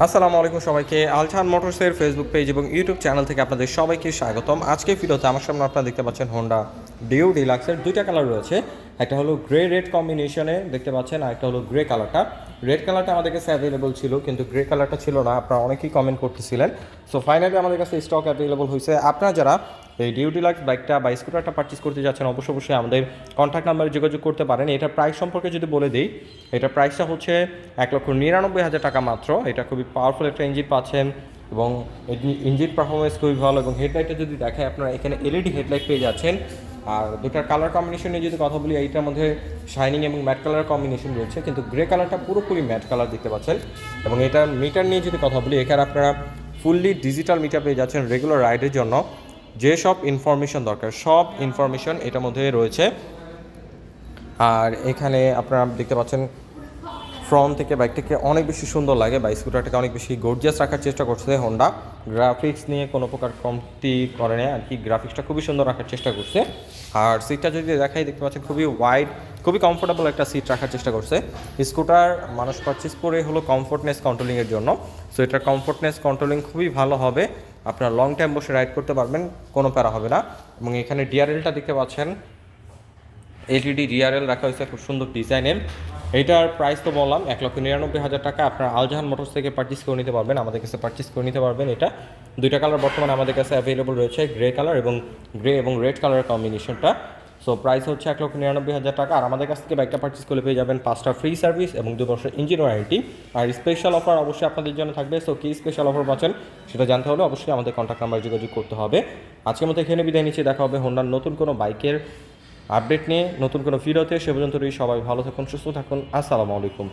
আসসালামু আলাইকুম সবাইকে। আলছান মোটরসের ফেসবুক পেজ এবং ইউটিউব চ্যানেল থেকে আপনাদের সবাইকে স্বাগতম। আজকে ভিডিওতে আমার সামনে আপনারা দেখতে পাচ্ছেন হোন্ডা ডিউ ডিলাক্সের দুইটা কালার রয়েছে। একটা হলো গ্রে রেড কম্বিনেশনে দেখতে পাচ্ছেন, আর একটা হলো গ্রে কালারটা। রেড কালারটা আমাদের কাছে অ্যাভেলেবল ছিল, কিন্তু গ্রে কালারটা ছিল না। আপনারা অনেকেই কমেন্ট করতেছিলেন। সো ফাইনালি আমাদের কাছে স্টক অ্যাভেলেবল হয়েছে। আপনারা যারা এই ডিউ ডিলাক্স বাইকটা বা স্কুটারটা পারচেস করতে যাচ্ছেন, অবশ্যই আমাদের কন্ট্যাক্ট নাম্বারে যোগাযোগ করতে পারেন। এটার প্রাইস সম্পর্কে যদি বলে দিই, এটার প্রাইসটা হচ্ছে 1,99,000 টাকা মাত্র। এটা খুবই পাওয়ারফুল একটা ইঞ্জিন পাচ্ছেন এবং ইঞ্জিন পারফরমেন্স খুবই ভালো। এবং হেডলাইটটা যদি দেখায়, আপনারা এখানে এলইডি হেডলাইট পেয়ে যাচ্ছেন। আর দুটার কালার কম্বিনেশন নিয়ে যদি কথা বলি, এইটার মধ্যে শাইনিং এবং ম্যাট কালার কম্বিনেশন রয়েছে, কিন্তু গ্রে কালারটা পুরোপুরি ম্যাট কালার দেখতে পাচ্ছেন। এবং এটার মিটার নিয়ে যদি কথা বলি, এখানে আপনারা ফুললি ডিজিটাল মিটার পেয়ে যাচ্ছেন রেগুলার রাইডের জন্য। যে সব ইনফরমেশন দরকার, সব ইনফরমেশন এটার মধ্যে রয়েছে। আর এখানে আপনারা দেখতে পাচ্ছেন ফ্রন্ট থেকে বাইকটাকে অনেক বেশি সুন্দর লাগে, বা স্কুটারটাকে অনেক বেশি গর্জিয়াস রাখার চেষ্টা করছে হোন্ডা। গ্রাফিক্স নিয়ে কোনো প্রকার কমতি করে না আর কি, গ্রাফিক্সটা খুবই সুন্দর রাখার চেষ্টা করছে। আর সিটটা যদি দেখাই, দেখতে পাচ্ছেন খুবই ওয়াইড, খুবই কমফোর্টেবল একটা সিট রাখার চেষ্টা করছে। স্কুটার মানুষ পারচেস করে হলো কমফোর্টনেস কন্ট্রোলিংয়ের জন্য। সো এটার কমফোর্টনেস কন্ট্রোলিং খুবই ভালো হবে, আপনার লং টাইম বসে রাইড করতে পারবেন, কোনো প্যারা হবে না। এবং এখানে ডিআরএলটা দেখতে পাচ্ছেন, এলইডি ডিআরএল রাখা হয়েছে, খুব সুন্দর ডিজাইনের। এইটার প্রাইস তো বললাম 1,99,000 টাকা। আপনার আলজাহান মোটরস থেকে পারচেস করে নিতে পারবেন, আমাদের কাছে পারচেস করে নিতে পারবেন। এটা দুইটা কালার বর্তমানে আমাদের কাছে অ্যাভেলেবল রয়েছে, গ্রে কালার এবং রেড কালারের কম্বিনেশনটা। সো প্রাইস হচ্ছে 1,99,000 টাকা। আর আমাদের কাছ থেকে বাইকটা পারচেস করলে পেয়ে যাবেন 5টা ফ্রি সার্ভিস এবং 2 বছর ইঞ্জিন ওয়ারেন্টি। আর স্পেশাল অফার অবশ্যই আপনাদের জন্য থাকবে। সো কী স্পেশাল অফার পাচ্ছেন সেটা জানতে হলে অবশ্যই আমাদের কন্ট্যাক্ট নাম্বারে যোগাযোগ করতে হবে। আজকের মতো এখানে বিদায় নিচ্ছি, দেখা হবে হোন্ডার নতুন কোনো বাইকের আপডেট নিয়ে নতুন কোনো ভিডিওতে। সে পর্যন্ত সবাই ভালো থাকুন, সুস্থ থাকুন। আসসালামু আলাইকুম।